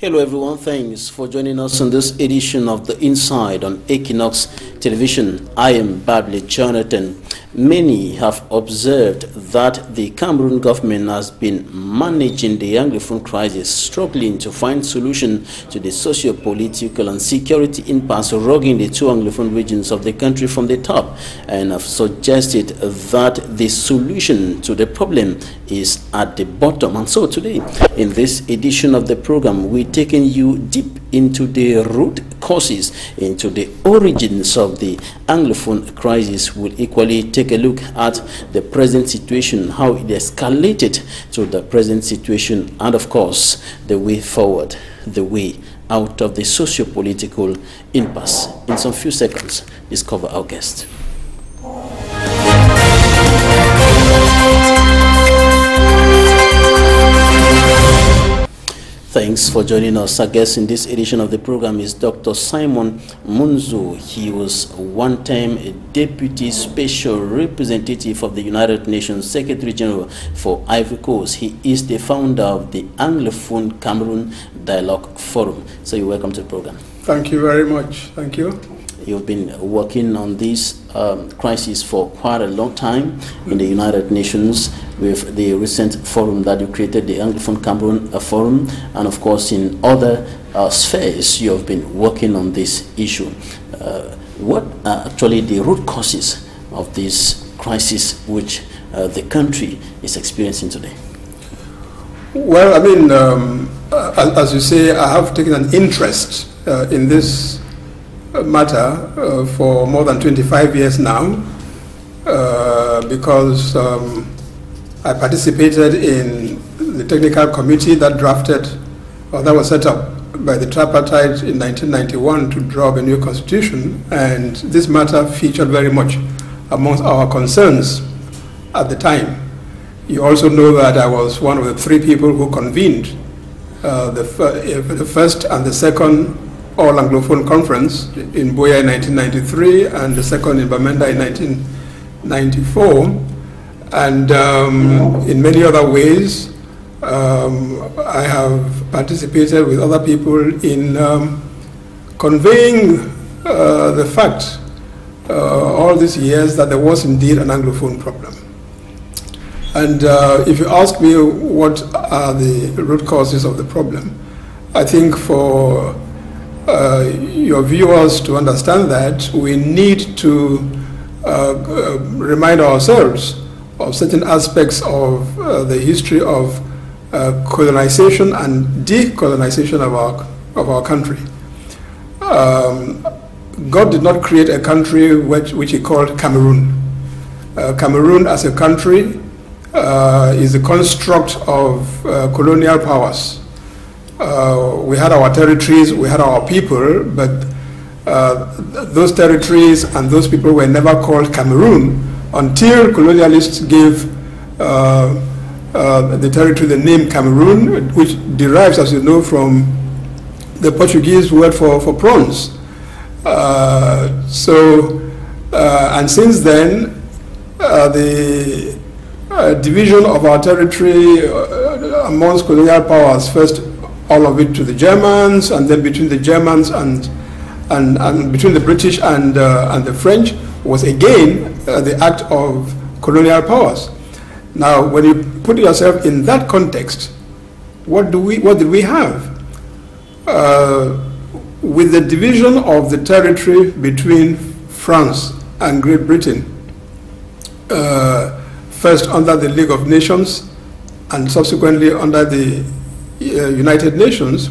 Hello everyone, thanks for joining us on this edition of The Inside on Equinox Television. I am Babli Jonathan. Many have observed that the Cameroon government has been managing the Anglophone crisis, struggling to find solution to the socio-political and security impasse rogging the two Anglophone regions of the country from the top, and have suggested that the solution to the problem is at the bottom. And so today, in this edition of the program, we're taking you deep into the root causes, into the origins of the Anglophone crisis. We'll equally take a look at the present situation, how it escalated to the present situation, and of course, the way forward, the way out of the socio-political impasse. In some few seconds, discover our guest. Thanks for joining us. Our guest in this edition of the program is Dr. Simon MUNZU. He was one-time Deputy Special Representative of the United Nations Secretary General for Ivory Coast. He is the founder of the Anglophone Cameroon Dialogue Forum. So you're welcome to the program. Thank you very much. Thank you. You've been working on this crisis for quite a long time in the United Nations with the recent forum that you created, the Anglophone Cameroon Forum, and of course in other spheres you have been working on this issue. What are actually the root causes of this crisis which the country is experiencing today? Well, I mean, as you say, I have taken an interest in this matter for more than 25 years now, because I participated in the technical committee that drafted, or that was set up by the tripartite in 1991 to draw up a new constitution, and this matter featured very much amongst our concerns at the time. You also know that I was one of the three people who convened the first and the second All-Anglophone Conference in Buea in 1993 and the second in Bamenda in 1994. And in many other ways, I have participated with other people in conveying the fact all these years that there was indeed an Anglophone problem. And if you ask me what are the root causes of the problem, I think for your viewers to understand that, we need to remind ourselves of certain aspects of the history of colonization and decolonization of our country. God did not create a country which he called Cameroon. Cameroon as a country is a construct of colonial powers. We had our territories, we had our people, but those territories and those people were never called Cameroon until colonialists gave the territory the name Cameroon, which derives, as you know, from the Portuguese word for prawns. And since then, the division of our territory amongst colonial powers, first all of it to the Germans, and then between the Germans and between the British and the French, was again the act of colonial powers. Now, when you put yourself in that context, what did we have? With the division of the territory between France and Great Britain, first under the League of Nations and subsequently under the United Nations,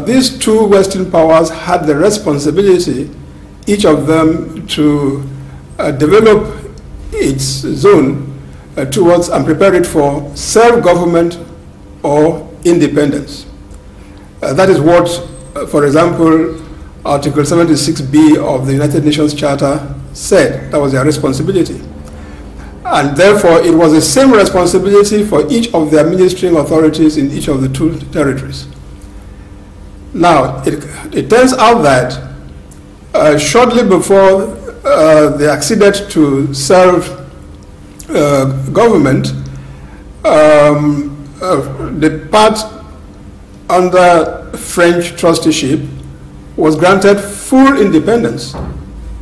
these two Western powers had the responsibility, each of them, to develop its zone towards and prepare it for self-government or independence. That is what, for example, Article 76B of the United Nations Charter said. That was their responsibility. And therefore, it was the same responsibility for each of the administering authorities in each of the two territories. Now, it turns out that shortly before they acceded to self-government, the part under French trusteeship, was granted full independence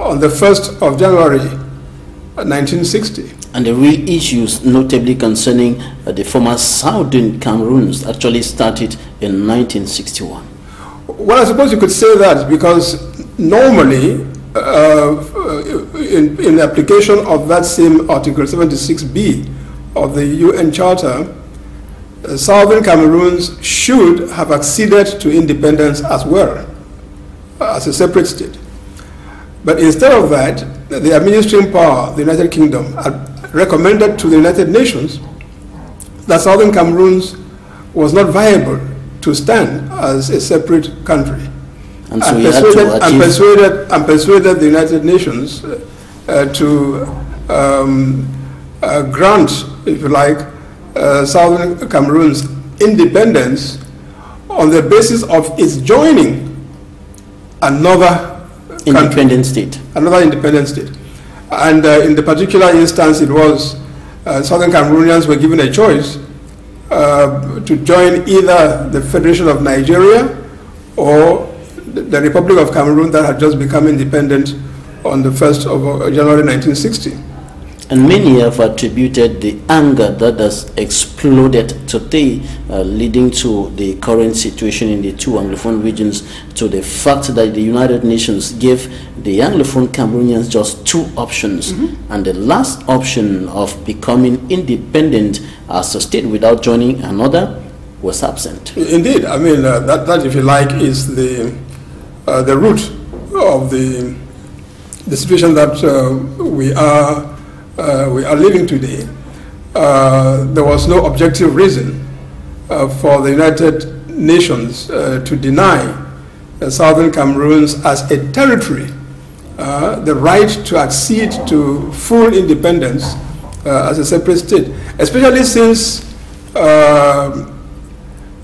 on the 1st of January 1960. And the real issues notably concerning the former Southern Cameroons actually started in 1961. Well, I suppose you could say that because normally in application of that same Article 76B of the UN Charter, Southern Cameroons should have acceded to independence as well, as a separate state. But instead of that, the administering power, the United Kingdom, had recommended to the United Nations that Southern Cameroons was not viable to stand as a separate country. And so persuaded the United Nations to grant, if you like, Southern Cameroon's independence on the basis of its joining another independent state. Another independent state. And in the particular instance, it was Southern Cameroonians were given a choice to join either the Federation of Nigeria or the Republic of Cameroon that had just become independent on the 1st of January 1960. And many have attributed the anger that has exploded today, leading to the current situation in the two Anglophone regions, to the fact that the United Nations gave the Anglophone Cameroonians just two options, and the last option of becoming independent as a state without joining another was absent. Indeed, I mean that, if you like, is the root of the situation that we are living today. There was no objective reason for the United Nations to deny Southern Cameroons as a territory the right to accede to full independence as a separate state, especially since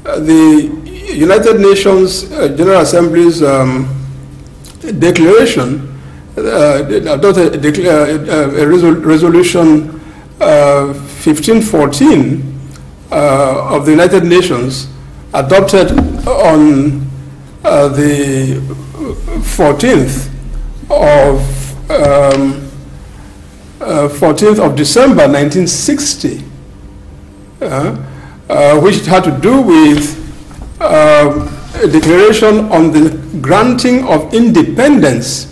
the United Nations General Assembly's declaration adopted a resolution 1514 of the United Nations, adopted on the 14th of December 1960, which had to do with a declaration on the granting of independence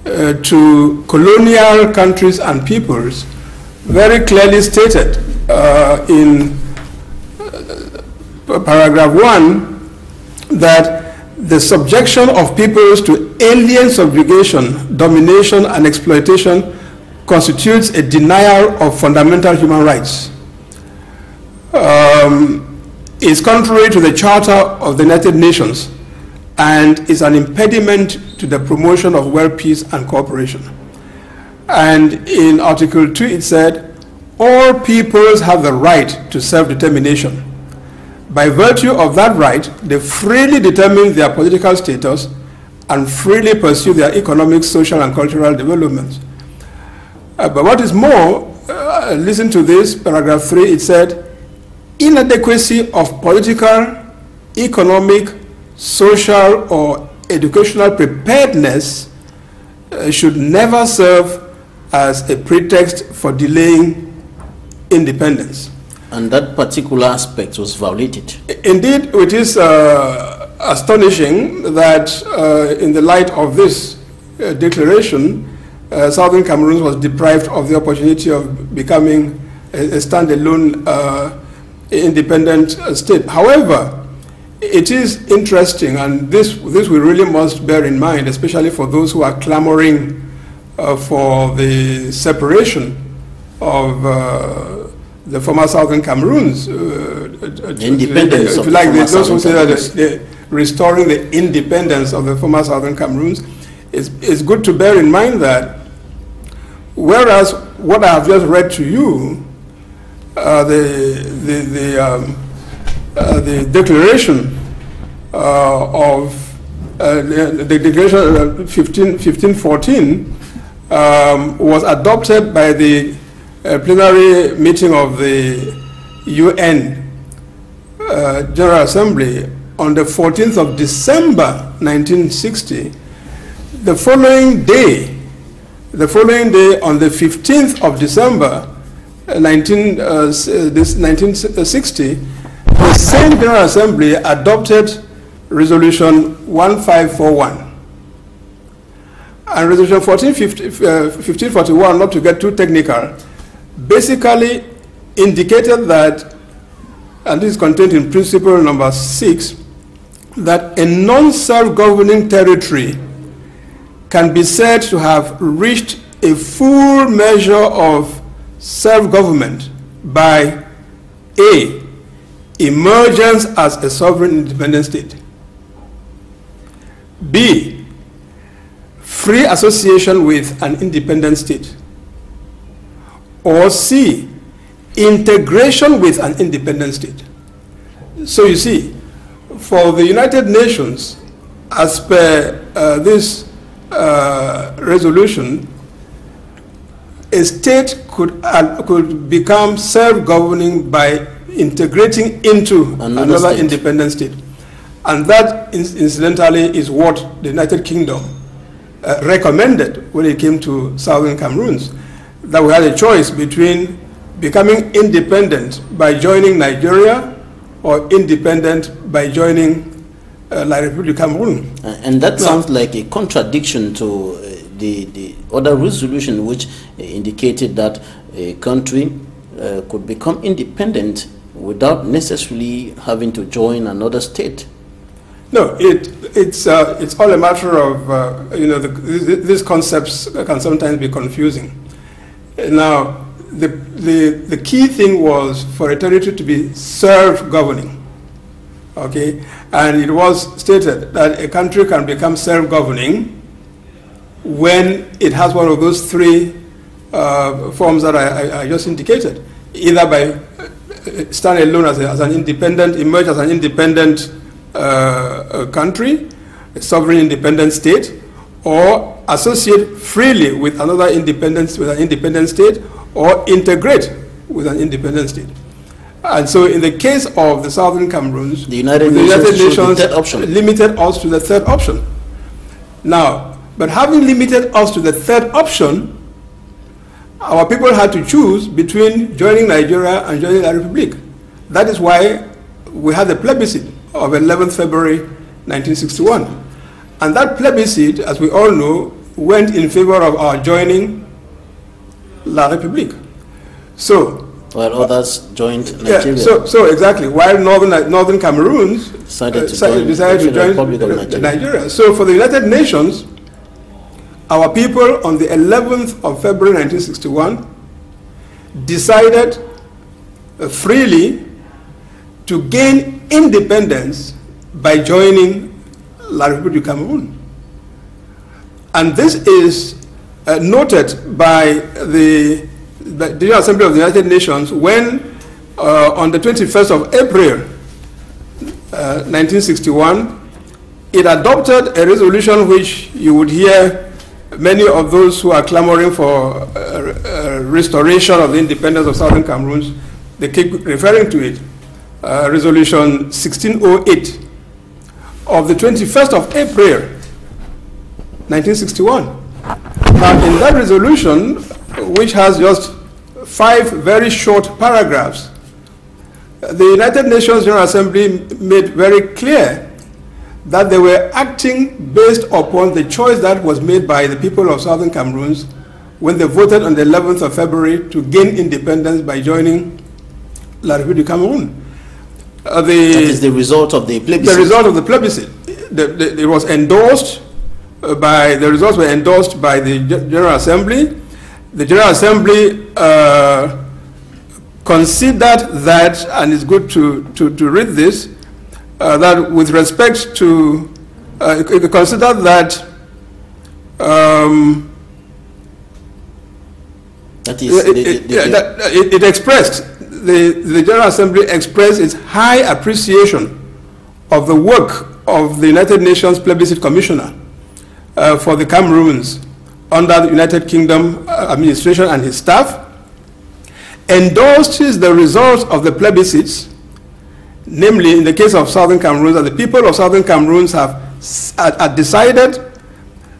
to colonial countries and peoples, very clearly stated in paragraph 1 that the subjection of peoples to alien subjugation, domination, and exploitation constitutes a denial of fundamental human rights. Is contrary to the Charter of the United Nations and is an impediment to the promotion of world peace and cooperation. And in Article 2 it said, all peoples have the right to self-determination. By virtue of that right, they freely determine their political status and freely pursue their economic, social, and cultural development. But what is more, listen to this, paragraph 3, it said, inadequacy of political, economic, social, or educational preparedness should never serve as a pretext for delaying independence. And that particular aspect was violated. Indeed, it is astonishing that in the light of this declaration, Southern Cameroon was deprived of the opportunity of becoming a standalone independent state. However, it is interesting, and this we really must bear in mind, especially for those who are clamoring for the separation of the former Southern Cameroons, independence if you like, those who say that restoring the independence of the former Southern Cameroons. It's good to bear in mind that whereas what I have just read to you, the declaration of the declaration 1514 was adopted by the plenary meeting of the UN General Assembly on the 14th of December 1960, the following day on the 15th of December 1960, the same General Assembly adopted Resolution 1541. And Resolution 1541, not to get too technical, basically indicated that, and this is contained in principle number 6, that a non-self-governing territory can be said to have reached a full measure of self-government by A, emergence as a sovereign independent state, B, free association with an independent state, or C, integration with an independent state. So you see, for the United Nations, as per this resolution, a state could become self-governing by integrating into another independent state. And that, incidentally, is what the United Kingdom recommended when it came to Southern Cameroons, that we had a choice between becoming independent by joining Nigeria or independent by joining La République Cameroon. And that sounds like a contradiction to the other resolution, which indicated that a country could become independent without necessarily having to join another state. No, it's all a matter of, these concepts can sometimes be confusing. Now, the key thing was for a territory to be self-governing, okay? And it was stated that a country can become self-governing when it has one of those three forms that I just indicated, either by standing alone as an independent, emerge as an independent country, a sovereign independent state, or associate freely with another independent, with an independent state, or integrate with an independent state. And so in the case of the Southern Cameroons, the United Nations limited us to the third option. Now, but having limited us to the third option, our people had to choose between joining Nigeria and joining La République. That is why we had the plebiscite of 11th February 1961. And that plebiscite, as we all know, went in favor of our joining La République. So, while others joined Nigeria. Yeah, so exactly, while Northern Cameroons decided to join Nigeria. So for the United Nations, our people on the 11th of February 1961 decided freely to gain independence by joining La République du Cameroun. And this is noted by the General Assembly of the United Nations when on the 21st of April 1961 it adopted a resolution which you would hear many of those who are clamoring for restoration of the independence of Southern Cameroons, they keep referring to it, Resolution 1608 of the 21st of April 1961. Now in that resolution, which has just 5 very short paragraphs, the United Nations General Assembly made very clear that they were acting based upon the choice that was made by the people of Southern Cameroons when they voted on the 11th of February to gain independence by joining La République du Cameroun. That is the result of the plebiscite. The result of the plebiscite. It was endorsed by, the results were endorsed by the General Assembly. The General Assembly considered that, and it's good to read this, that with respect to, it considered that it expressed, the General Assembly expressed its high appreciation of the work of the United Nations Plebiscite Commissioner for the Cameroons under the United Kingdom administration and his staff, endorses the results of the plebiscites, namely in the case of Southern Cameroon, that the people of Southern Cameroon have decided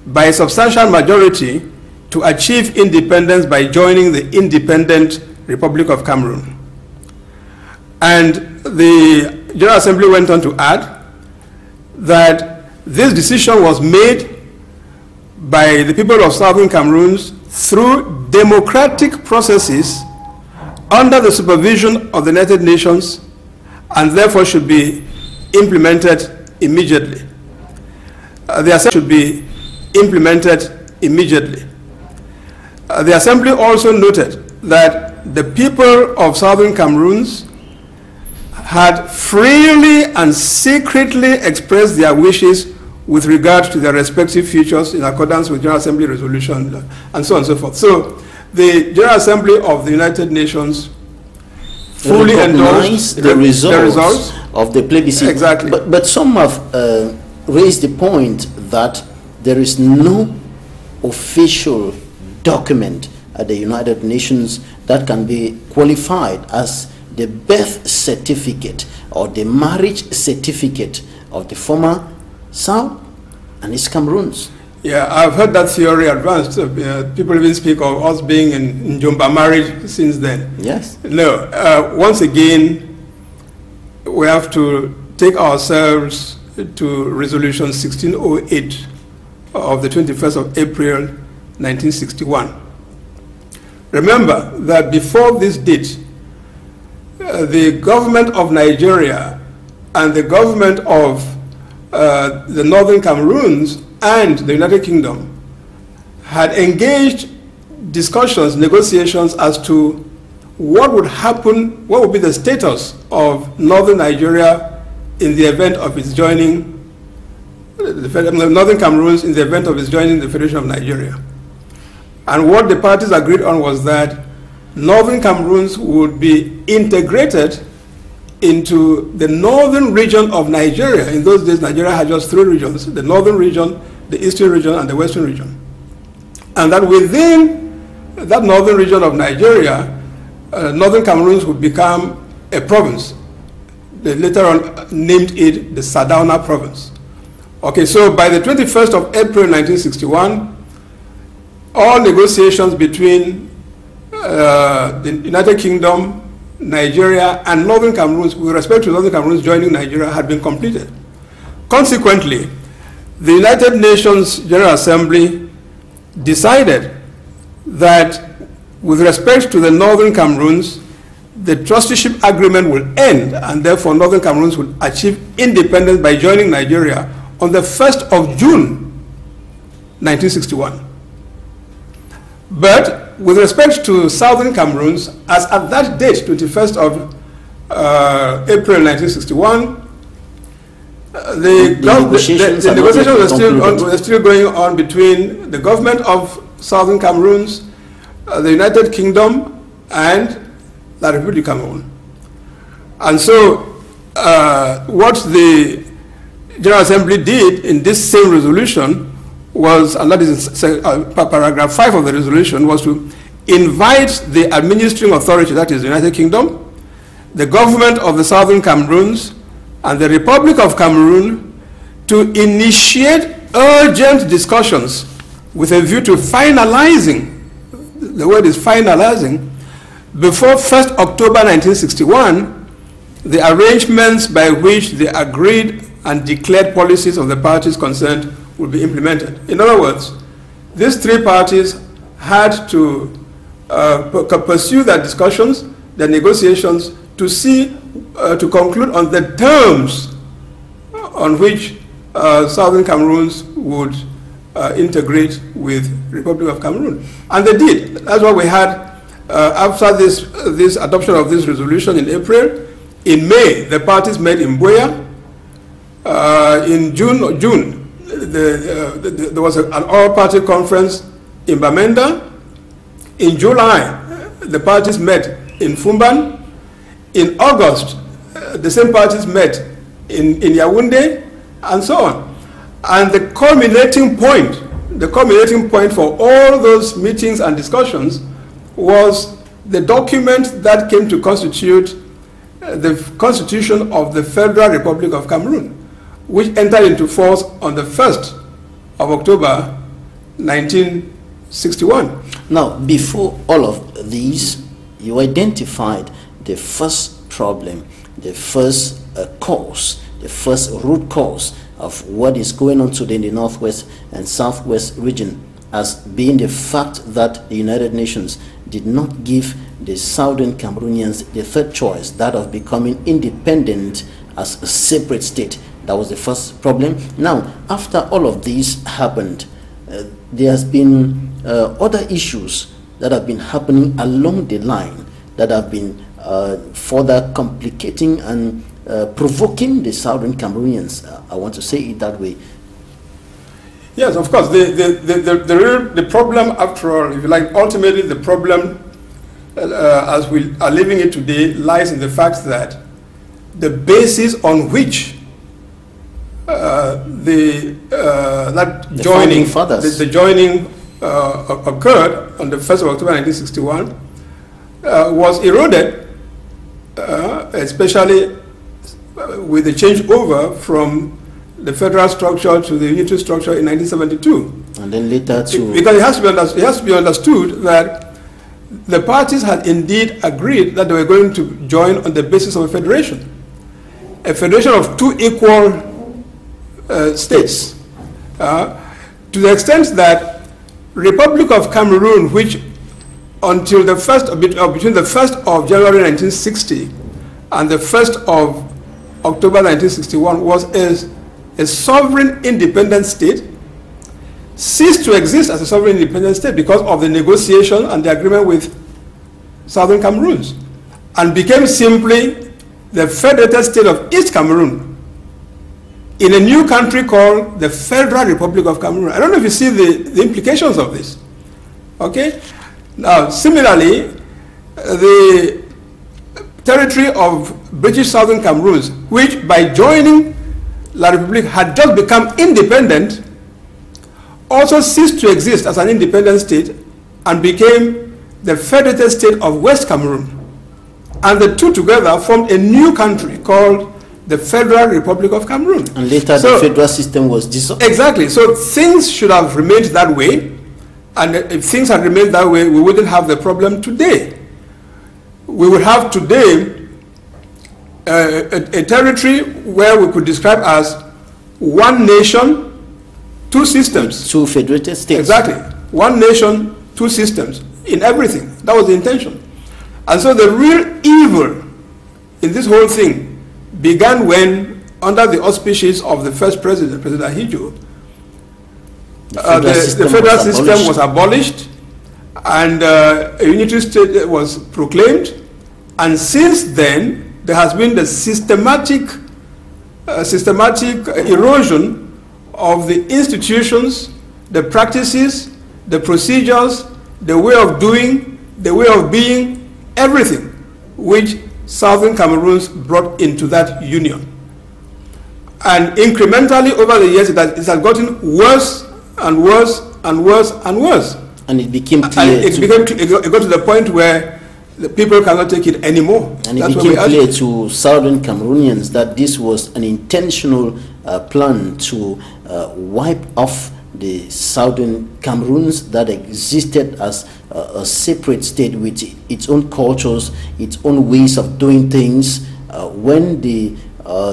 by a substantial majority to achieve independence by joining the independent Republic of Cameroon. And the General Assembly went on to add that this decision was made by the people of Southern Cameroon through democratic processes under the supervision of the United Nations, and therefore should be implemented immediately. The Assembly should be implemented immediately. The Assembly also noted that the people of Southern Cameroon had freely and secretly expressed their wishes with regard to their respective futures in accordance with General Assembly resolution, and so on and so forth. So the General Assembly of the United Nations fully endorsed the results of the plebiscite. Exactly. But some have raised the point that there is no official document at the United Nations that can be qualified as the birth certificate or the marriage certificate of the former South and East Cameroons. Yeah, I've heard that theory advanced. People even speak of us being in Jumba marriage since then. Yes. No, once again, we have to take ourselves to Resolution 1608 of the 21st of April, 1961. Remember that before this date, the government of Nigeria and the government of the Northern Cameroons and the United Kingdom had engaged discussions, negotiations as to what would happen, what would be the status of Northern Nigeria in the event of its joining, Northern Cameroons in the event of its joining the Federation of Nigeria. And what the parties agreed on was that Northern Cameroons would be integrated into the northern region of Nigeria. In those days, Nigeria had just three regions: the northern region, the eastern region, and the western region. And that within that northern region of Nigeria, Northern Cameroons would become a province. They later on named it the Sardauna province. Okay, so by the 21st of April 1961, all negotiations between the United Kingdom, Nigeria, and Northern Cameroon, with respect to Northern Cameroon joining Nigeria, had been completed. Consequently, the United Nations General Assembly decided that with respect to the Northern Cameroons, the trusteeship agreement will end, and therefore Northern Cameroons will achieve independence by joining Nigeria on the 1st of June, 1961. But with respect to Southern Cameroons, as at that date, 21st of April 1961, the negotiations were still going on between the government of Southern Cameroons, the United Kingdom, and the Republic of Cameroon. And so what the General Assembly did in this same resolution was, and that is paragraph 5 of the resolution, was to invite the administering authority, that is the United Kingdom, the government of the Southern Cameroons, and the Republic of Cameroon to initiate urgent discussions with a view to finalizing, the word is finalizing, before 1st October 1961, the arrangements by which the agreed and declared policies of the parties concerned will be implemented. In other words, these three parties had to pursue their discussions, their negotiations, to see, to conclude on the terms on which Southern Cameroons would integrate with the Republic of Cameroon. And they did. That's what we had after this adoption of this resolution in April. In May, the parties met in Buea. In June, there was an all-party conference in Bamenda. In July, the parties met in Fumban. In August, the same parties met in Yaoundé, and so on. And the culminating point for all those meetings and discussions was the document that came to constitute the Constitution of the Federal Republic of Cameroon, which entered into force on the 1st of October 1961. Now, before all of these, you identified the first problem, the first cause, the first root cause of what is going on today in the Northwest and Southwest region as being the fact that the United Nations did not give the Southern Cameroonians the third choice, that of becoming independent as a separate state. That was the first problem. Now, after all of this happened, there has been other issues that have been happening along the line that have been further complicating and provoking the Southern Cameroonians. I want to say it that way. Yes, of course. The problem, after all, if you like, ultimately the problem as we are living it today lies in the fact that the basis on which the joining occurred on the 1st of October 1961 was eroded, especially with the changeover from the federal structure to the unitary structure in 1972. And then later to... Because it has to be understood that the parties had indeed agreed that they were going to join on the basis of a federation of two equal states. To the extent that Republic of Cameroon, which until the between the 1st of January 1960 and the 1st of October 1961 was a sovereign independent state, ceased to exist as a sovereign independent state because of the negotiation and the agreement with Southern Cameroons, and became simply the federated state of East Cameroon in a new country called the Federal Republic of Cameroon. I don't know if you see the implications of this. Okay? Now, similarly, the territory of British Southern Cameroons, which by joining La République had just become independent, also ceased to exist as an independent state and became the federated state of West Cameroon. And the two together formed a new country called the Federal Republic of Cameroon. And later the federal system was dissolved. Exactly. So things should have remained that way. And if things had remained that way, we wouldn't have the problem today. We would have today a territory where we could describe as one nation, two systems. Two federated states. Exactly. One nation, two systems in everything. That was the intention. And so the real evil in this whole thing began when, under the auspices of the first president, President Ahijo, the federal system was abolished and a unitary state was proclaimed. And since then, there has been the systematic erosion of the institutions, the practices, the procedures, the way of doing, the way of being, everything which Southern Cameroons brought into that union. And incrementally over the years, it has gotten worse and worse and worse and worse. And it became clear. And it got to the point where the people cannot take it anymore. And it became clear to Southern Cameroonians that this was an intentional plan to wipe off the Southern Cameroons that existed as a separate state with its own cultures, its own ways of doing things. When the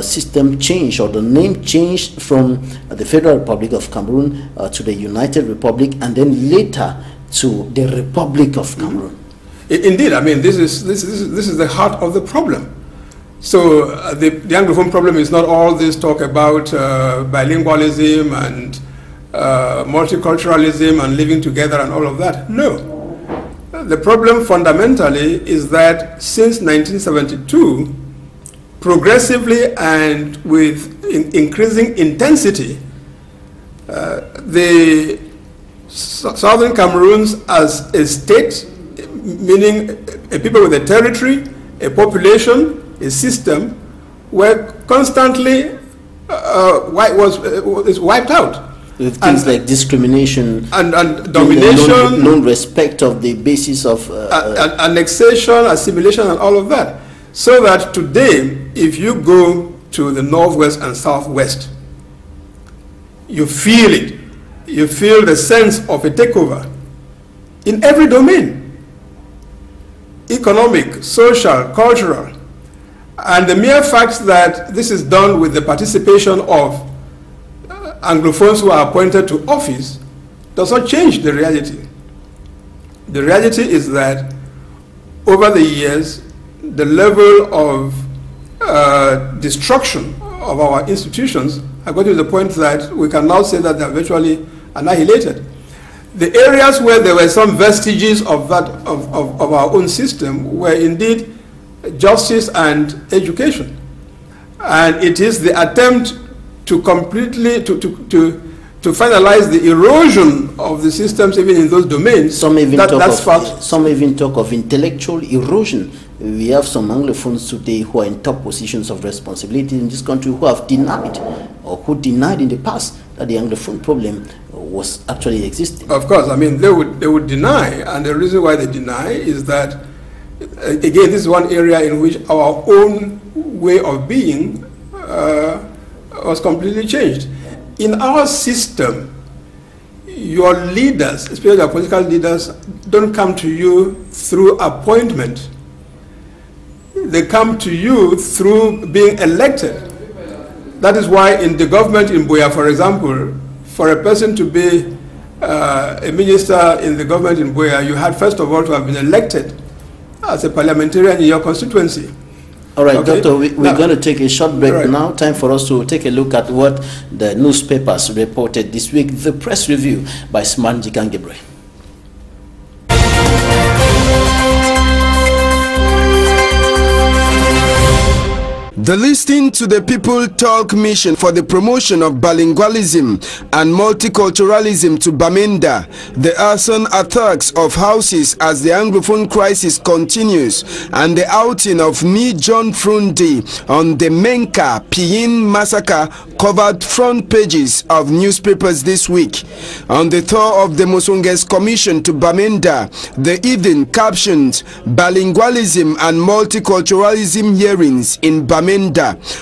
system changed, or the name changed from the Federal Republic of Cameroon to the United Republic, and then later to the Republic of Cameroon. Indeed, I mean, this is the heart of the problem. So the Anglophone problem is not all this talk about bilingualism and multiculturalism and living together and all of that. No. The problem fundamentally is that since 1972, progressively and with increasing intensity, the Southern Cameroons as a state, meaning a people with a territory, a population, a system, were constantly wiped out. With things like discrimination and domination, non-respect of the basis of annexation, assimilation, and all of that. So that today, if you go to the northwest and southwest, you feel it. You feel the sense of a takeover in every domain: economic, social, cultural. And the mere fact that this is done with the participation of Anglophones who are appointed to office does not change the reality. The reality is that over the years, the level of destruction of our institutions has got to the point that we can now say that they are virtually annihilated. The areas where there were some vestiges of that of our own system were indeed justice and education, and it is the attempt to completely to finalize the erosion of the systems even in those domains. Some even talk of intellectual erosion. We have some Anglophones today who are in top positions of responsibility in this country who have denied, or who denied in the past, that the Anglophone problem was actually existing. Of course, I mean, they would deny, and the reason why they deny is that, again, this is one area in which our own way of being was completely changed. In our system, your leaders, especially your political leaders, don't come to you through appointment. They come to you through being elected. That is why in the government in Buea, for example, for a person to be a minister in the government in Buea, you had first of all to have been elected as a parliamentarian in your constituency. All right, okay. Doctor, we're going to take a short break now. Time for us to take a look at what the newspapers reported this week. The press review by Smanji Kangebre. The Listening to the People Talk mission for the promotion of bilingualism and multiculturalism to Bamenda, the arson attacks of houses as the Anglophone crisis continues, and the outing of Me John Frundi on the Menka Piyin massacre covered front pages of newspapers this week. On the tour of the Musunge's commission to Bamenda, the evening captioned Bilingualism and Multiculturalism hearings in Bamenda.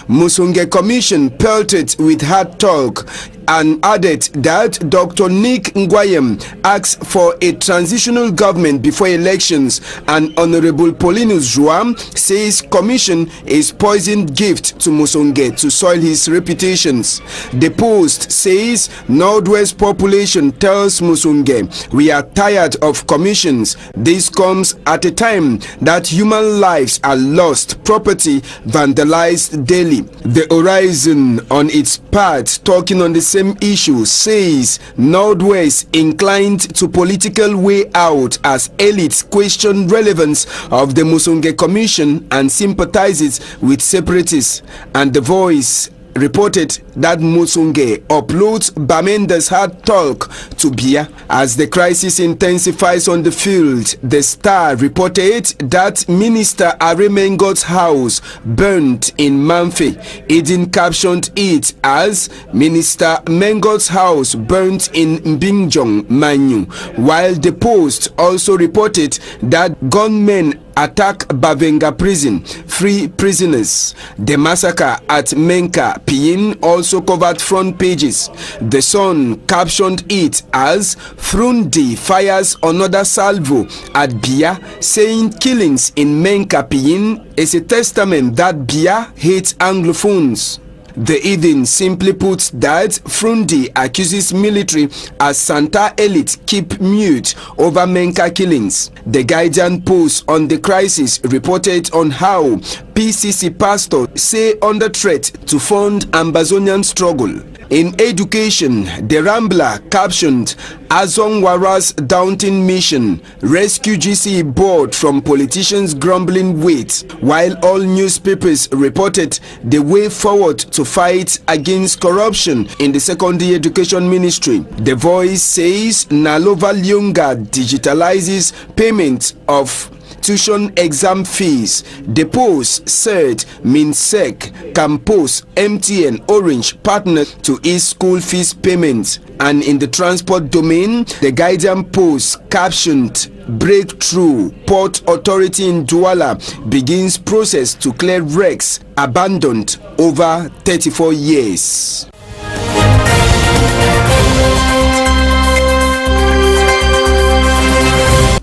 Musunge Commission pelted with hard talk and added that Dr. Nick Ngwayem asked for a transitional government before elections, and Honorable Paulinus Juam says commission is poisoned gift to Musunge to soil his reputations. The Post says Northwest population tells Musunge, we are tired of commissions. This comes at a time that human lives are lost, property vandalized daily. The Horizon on its part, talking on the same issue, says Northwest inclined to political way out as elites question relevance of the Musunge Commission and sympathizes with separatists. And The Voice reported that Musunge uploads Bamenda's hard talk to Bia as the crisis intensifies on the field. The Star reported that Minister Aremengo's house burnt in Manfe. Eden captioned it as Minister Mengo's house burnt in Mbingjong, Manyu, while The Post also reported that gunmen attack Bavenga prison, free prisoners. The massacre at Menka Piyin also covered front pages. The Sun captioned it as Frundi fires another salvo at Bia, saying killings in Menka Piyin is a testament that Bia hates Anglophones. The Eden simply puts that Frundi accuses military as Santa elite keep mute over Menka killings. The Guardian Post on the crisis reported on how PCC pastors say under threat to fund Ambazonian struggle. In education, the Rambler captioned Azong Wara's daunting mission, rescue GC board from politicians' grumbling weight, while all newspapers reported the way forward to fight against corruption in the secondary education ministry. The Voice says Nalova Lyunga digitalizes payment of institution exam fees. Depose said MINSEC, Campos, MTN, Orange partnered to ease school fees payments. And in the transport domain, the Guardian Post captioned Breakthrough Port Authority in Douala begins process to clear wrecks abandoned over 34 years.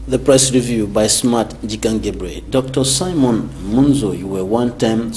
The press review by Smart Jikangebre. Dr. Simon MUNZU, you were one-time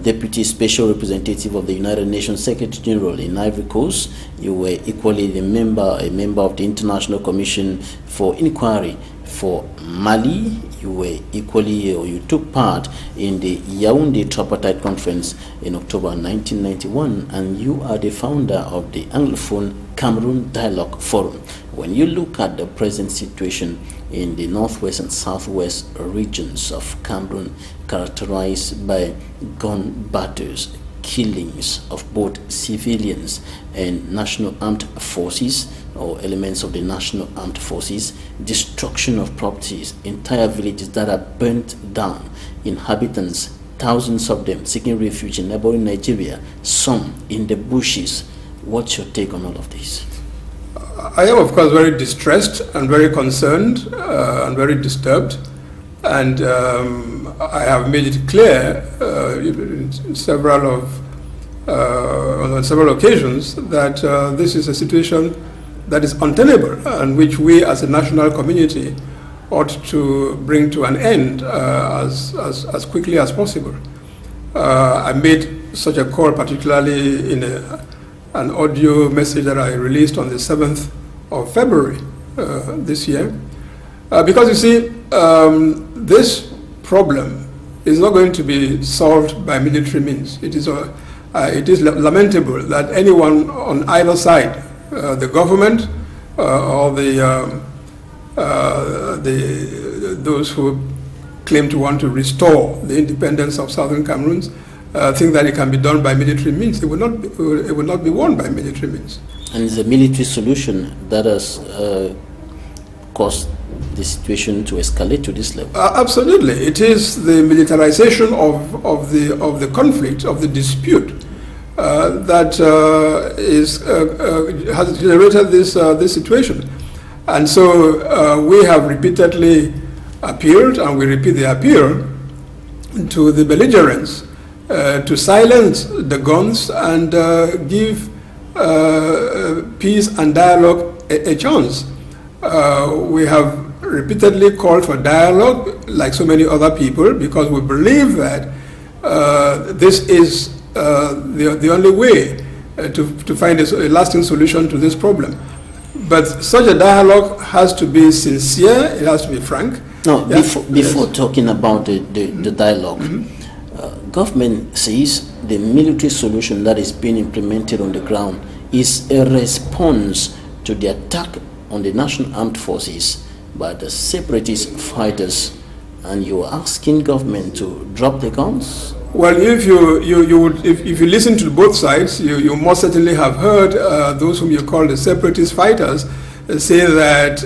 Deputy Special Representative of the United Nations Secretary General in Ivory Coast. You were equally a member of the International Commission for Inquiry for Mali. You were equally, or you took part in the Yaoundé Tripartite Conference in October 1991, and you are the founder of the Anglophone Cameroon Dialogue Forum. When you look at the present situation in the northwest and southwest regions of Cameroon, characterized by gun battles, killings of both civilians and national armed forces or elements of the national armed forces, destruction of properties, entire villages that are burnt down, inhabitants, thousands of them seeking refuge in neighboring Nigeria, some in the bushes. What's your take on all of this? I am, of course, very distressed and very concerned and very disturbed. And I have made it clear on several occasions that this is a situation that is untenable and which we as a national community ought to bring to an end as quickly as possible. I made such a call particularly in an audio message that I released on the 7th of February this year. Because you see, this problem is not going to be solved by military means. It is lamentable that anyone on either side, the government or those who claim to want to restore the independence of Southern Cameroon, think that it can be done by military means. It would not be won by military means. And it's a military solution that has caused the situation to escalate to this level. Absolutely, it is the militarization of the conflict, of the dispute, that has generated this situation. And so we have repeatedly appealed, and we repeat the appeal to the belligerents to silence the guns and give peace and dialogue a chance. We have repeatedly called for dialogue, like so many other people, because we believe that this is the only way to find a lasting solution to this problem. But such a dialogue has to be sincere, it has to be frank. No, before talking about the dialogue, government says the military solution that is being implemented on the ground is a response to the attack on the national armed forces by the separatist fighters, and you are asking government to drop the guns? Well, if you listen to both sides, you most certainly have heard those whom you call the separatist fighters say that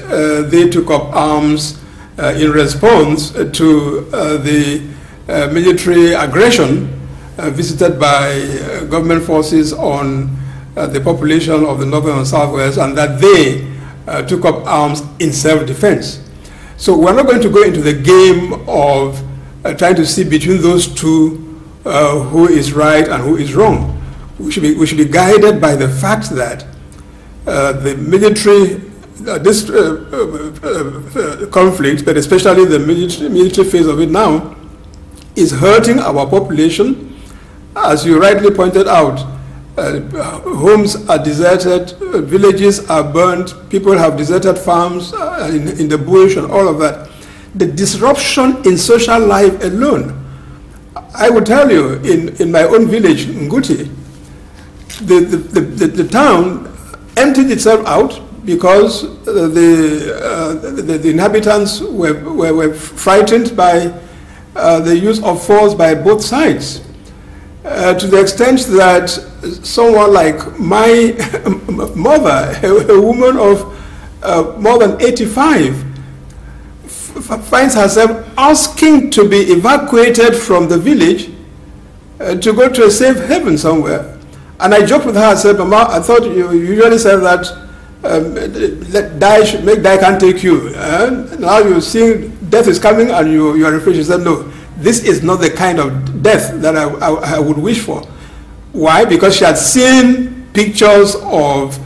they took up arms in response to the military aggression visited by government forces on the population of the northern and southwest, and that they took up arms in self-defense. So we're not going to go into the game of trying to see between those two who is right and who is wrong. We should be guided by the fact that the military, this conflict, but especially the military phase of it now, is hurting our population. As you rightly pointed out, homes are deserted, villages are burned, people have deserted farms in the bush and all of that. The disruption in social life alone, I will tell you, in my own village, Nguti, the town emptied itself out because the inhabitants were frightened by the use of force by both sides, to the extent that someone like my mother, a woman of more than 85, finds herself asking to be evacuated from the village to go to a safe haven somewhere. And I joked with her, I said, Mama, I thought you usually said that make die can't take you. Now you're seeing death is coming and you are afraid. She said, no, this is not the kind of death that I would wish for. Why? Because she had seen pictures of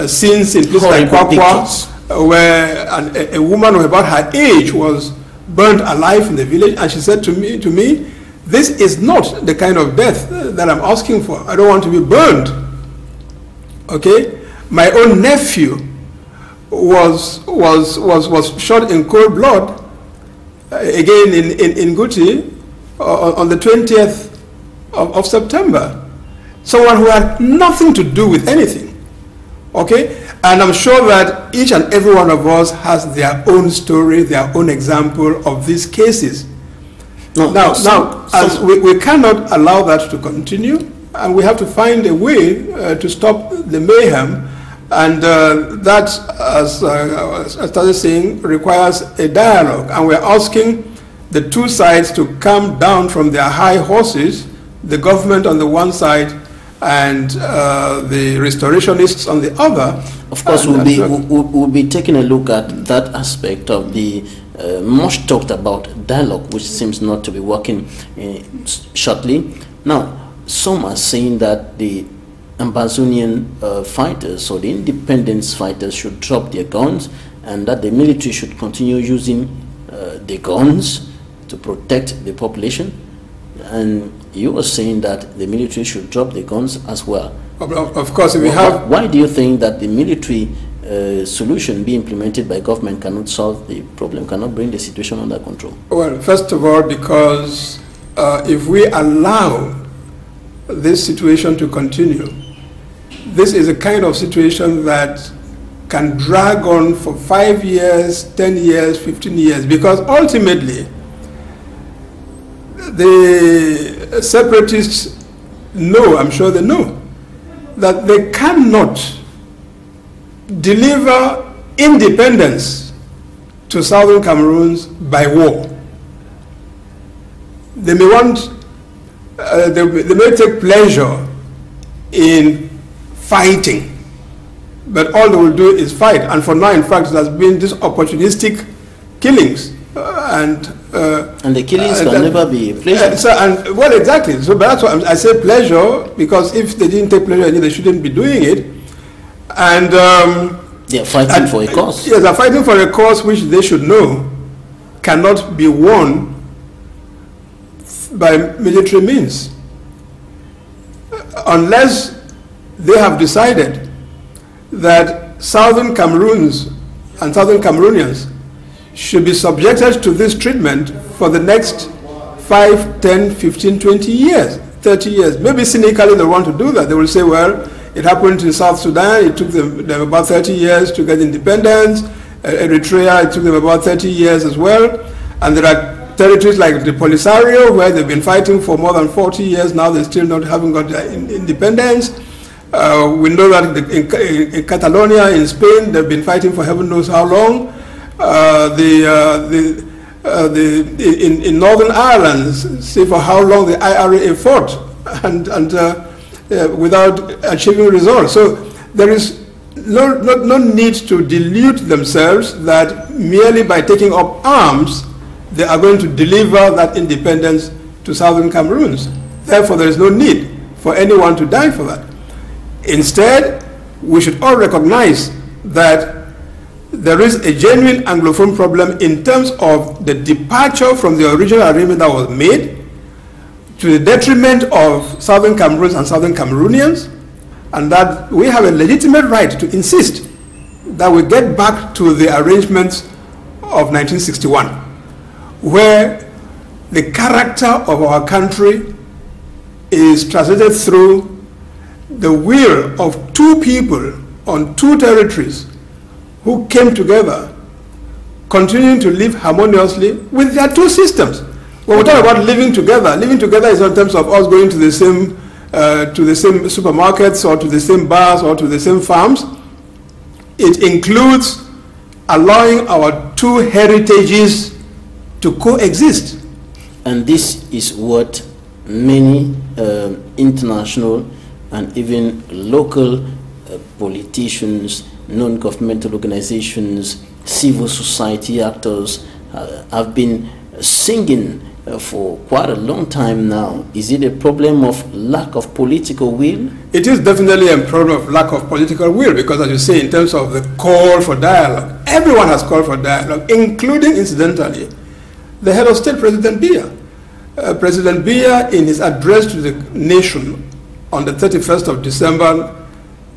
scenes in places like Kwakwa, where a woman of about her age was burned alive in the village, and she said to me, this is not the kind of death that I'm asking for. I don't want to be burned. Okay? My own nephew was shot in cold blood, again in Guti, on the 20th of September. Someone who had nothing to do with anything. Okay? And I'm sure that each and every one of us has their own story, their own example of these cases. As we cannot allow that to continue, and we have to find a way to stop the mayhem, and that, as I started saying, requires a dialogue, and we're asking the two sides to come down from their high horses, the government on the one side and the restorationists on the other. Of course, we'll be taking a look at that aspect of the much talked about dialogue, which seems not to be working shortly. Now, some are saying that the Ambazonian fighters or the independence fighters should drop their guns, and that the military should continue using the guns to protect the population. And you were saying that the military should drop the guns as well. Of course, if we have... Why do you think that the military solution being implemented by government cannot solve the problem, cannot bring the situation under control? Well, first of all, because if we allow this situation to continue, this is a kind of situation that can drag on for 5 years, 10 years, 15 years, because ultimately the separatists know, I'm sure they know, that they cannot deliver independence to southern Cameroons by war. They may want, they may take pleasure in fighting, but all they will do is fight. And for now, in fact, there has been these opportunistic killings, and the killings can never be pleasure. Well, exactly. So that's why I say pleasure, because if they didn't take pleasure in it, they shouldn't be doing it. And they are fighting for a cause. Yes, they are fighting for a cause which they should know cannot be won by military means, unless they have decided that southern Cameroons and southern Cameroonians should be subjected to this treatment for the next 5, 10, 15, 20 years, 30 years. Maybe cynically they want to do that. They will say, well, it happened in South Sudan, it took them about 30 years to get independence. Eritrea, it took them about 30 years as well. And there are territories like the Polisario, where they've been fighting for more than 40 years now, they still haven't got their independence. We know that in Catalonia, in Spain, they've been fighting for heaven knows how long. In Northern Ireland, see for how long the IRA fought and without achieving results. So there is no need to delude themselves that merely by taking up arms, they are going to deliver that independence to southern Cameroons. Therefore, there is no need for anyone to die for that. Instead, we should all recognize that there is a genuine Anglophone problem in terms of the departure from the original agreement that was made to the detriment of southern Cameroons and southern Cameroonians, and that we have a legitimate right to insist that we get back to the arrangements of 1961, where the character of our country is translated through the will of two people on two territories who came together, continuing to live harmoniously with their two systems. When we talk about living together is in terms of us going to the same supermarkets or to the same bars or to the same farms. It includes allowing our two heritages to coexist. And this is what many international and even local politicians, non-governmental organizations, civil society actors have been singing for quite a long time now. Is it a problem of lack of political will? It is definitely a problem of lack of political will, because as you say, in terms of the call for dialogue, everyone has called for dialogue, including, incidentally, the head of state, President Biya. President Biya, in his address to the nation on the 31st of December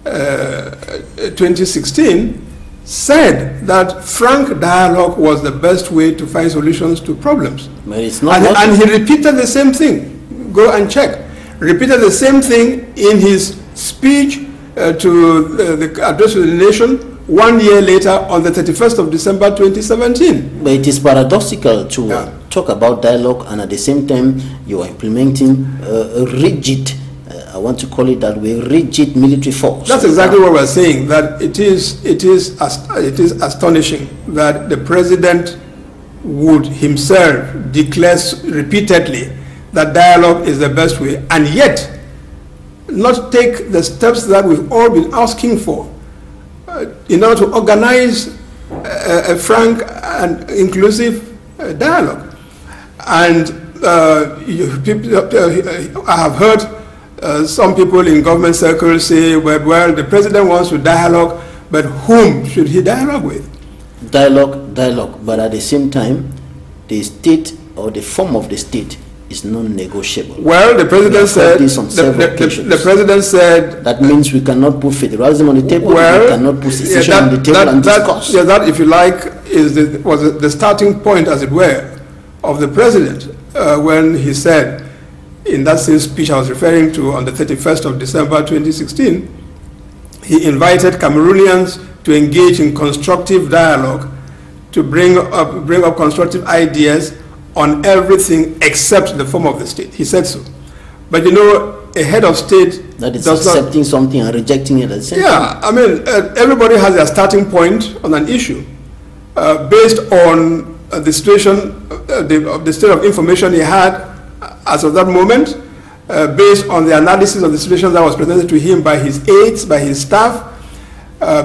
2016, said that frank dialogue was the best way to find solutions to problems. But it's not. And he repeated the same thing. Go and check. Repeated the same thing in his speech to the address to the nation 1 year later on the 31st of December 2017. But it is paradoxical to talk about dialogue and at the same time you are implementing a rigid, I want to call it that way, rigid military force. That's exactly what we're saying, that it is astonishing that the president would himself declare repeatedly that dialogue is the best way, and yet not take the steps that we've all been asking for in order to organize a frank and inclusive dialogue. And I have heard some people in government circles say, well, the president wants to dialogue, but whom should he dialogue with? Dialogue, but at the same time, the state or the form of the state is non-negotiable. Well, the president said, the president said, that means we cannot put federalism on the table, well, we cannot put secession on the table and discuss. That, if you like, was the starting point, as it were, of the president when he said, in that same speech I was referring to on the 31st of December 2016, he invited Cameroonians to engage in constructive dialogue, to bring up constructive ideas on everything except the form of the state. He said so. But you know, a head of state that is accepting something and rejecting it at the same time. Yeah, I mean, everybody has their starting point on an issue based on the situation, the state of information he had as of that moment, based on the analysis of the situation that was presented to him by his aides, by his staff,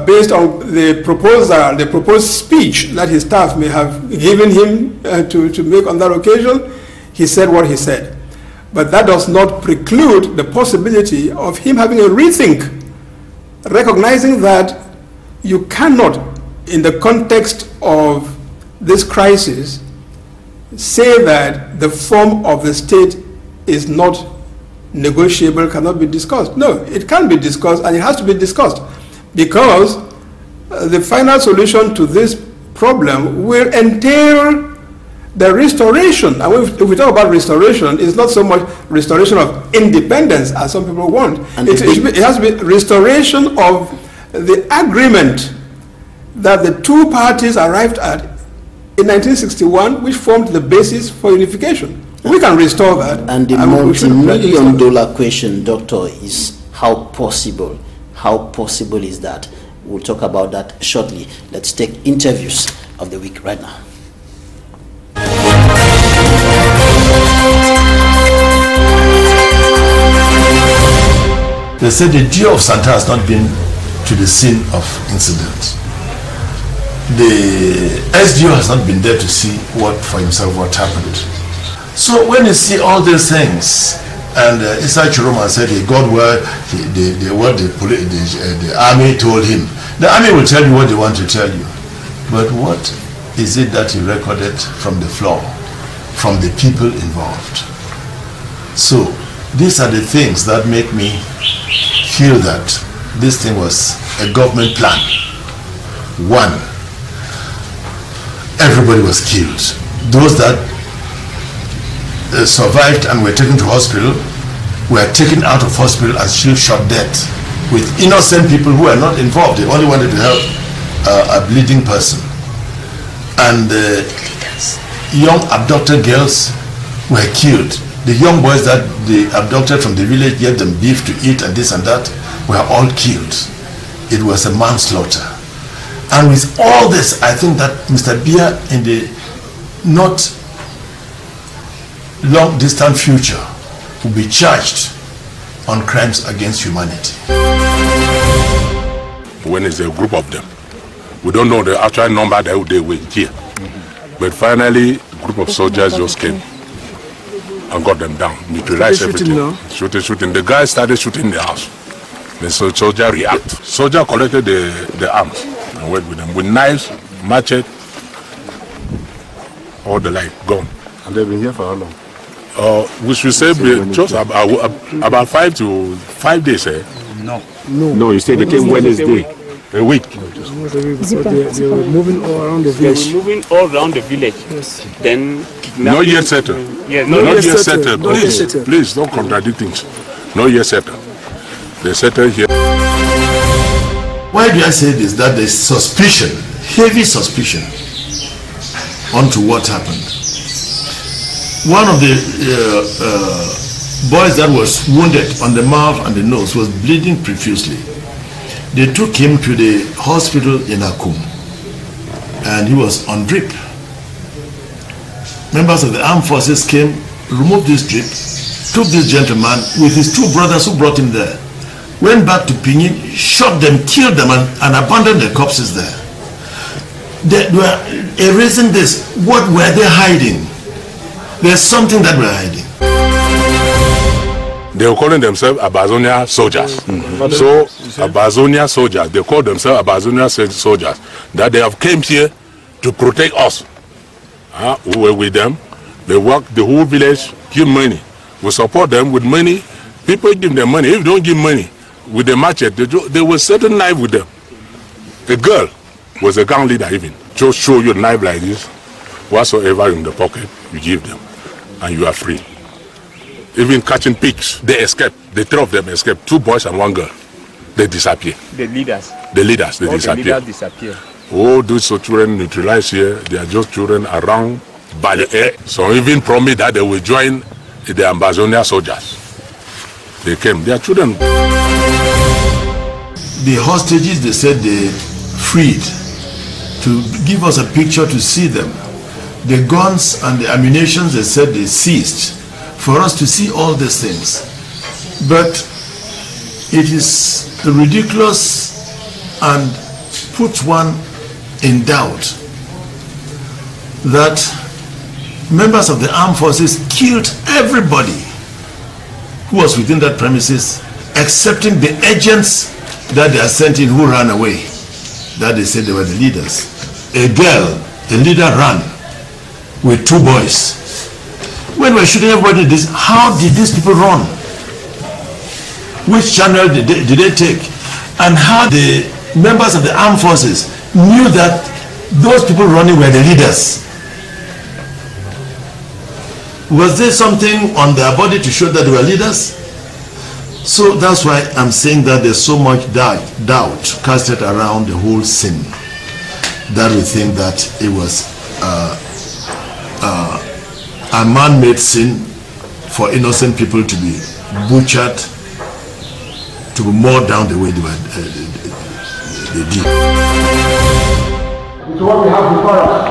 based on the proposed speech that his staff may have given him to make on that occasion, he said what he said. But that does not preclude the possibility of him having a rethink, recognizing that you cannot, in the context of this crisis, say that the form of the state is not negotiable, cannot be discussed. No, it can be discussed, and it has to be discussed, because the final solution to this problem will entail the restoration. And if we talk about restoration, it's not so much restoration of independence as some people want. It has to be restoration of the agreement that the two parties arrived at in 1961, which formed the basis for unification. We can restore that. And the multi-million-dollar question, Doctor, is how possible is that? We'll talk about that shortly. Let's take interviews of the week right now. They said the deer of Santa has not been to the scene of incident. The SDO has not been there to see what happened. So when you see all these things, and Isaac Chiroma said he got where the army told him. The army will tell you what they want to tell you. But what is it that he recorded from the floor, from the people involved? So these are the things that make me feel that this thing was a government plan. One, everybody was killed. Those that survived and were taken to hospital were taken out of hospital as shot dead, with innocent people who were not involved. They only wanted to help a bleeding person. And young abducted girls were killed. The young boys that they abducted from the village, gave them beef to eat and this and that, were all killed. It was a manslaughter. And with all this, I think that Mr. Bia in the not long distant future will be charged on crimes against humanity. When it's a group of them, we don't know the actual number that they were here. But finally, a group of soldiers just came and got them down, neutralized everything. Shooting. The guy started shooting the house. The soldier reacted. Soldier collected the arms and went with them with knives, machete, all the like gone. And they've been here for how long? We should say just about 5 days. No, you said they came Wednesday. A week. They were moving all around the village. They were moving all around the village. Yes. Then not yet settled. Yes, not yet settled. Please don't contradict things. Not yet settled. They settled here. Why do I say this? That there's suspicion, heavy suspicion, onto what happened. One of the boys that was wounded on the mouth and the nose was bleeding profusely. They took him to the hospital in Akum, and he was on drip. Members of the armed forces came, removed this drip, took this gentleman with his two brothers who brought him there, went back to Pinyin, shot them, killed them, and abandoned the corpses there. They were erasing this. What were they hiding? There's something that we're hiding. They were calling themselves Abazonia soldiers. So Abazonia soldiers, they call themselves Abazonia soldiers. That they have came here to protect us. We were with them. They work the whole village, give money. We support them with money. People give them money. If you don't give money with the machete, they will set a knife with them. A girl was a gang leader even. Just show you a knife like this. Whatsoever in the pocket, you give them. And you are free. Even catching pigs, they escape. The three of them escape. 2 boys and 1 girl. They disappear. The leaders. The leaders, they disappear. The leaders disappear. Oh, those children neutralized here. They are just children around by the air. So even promised that they will join the Ambazonia soldiers. They came. They are children. The hostages, they said they freed to give us a picture to see them. The guns and the ammunition, they said they seized for us to see all these things. But it is ridiculous and puts one in doubt that members of the armed forces killed everybody who was within that premises, excepting the agents that they are sent in who ran away, that they said they were the leaders. A girl, the leader, ran with 2 boys. When we're shooting everybody, how did these people run? Which channel did they take? And how the members of the armed forces knew that those people running were the leaders? Was there something on their body to show that they were leaders? So that's why I'm saying that there's so much doubt casted around the whole scene that we think that it was a man-made sin for innocent people to be butchered, to be mowed down the way they did. It's what we have before us.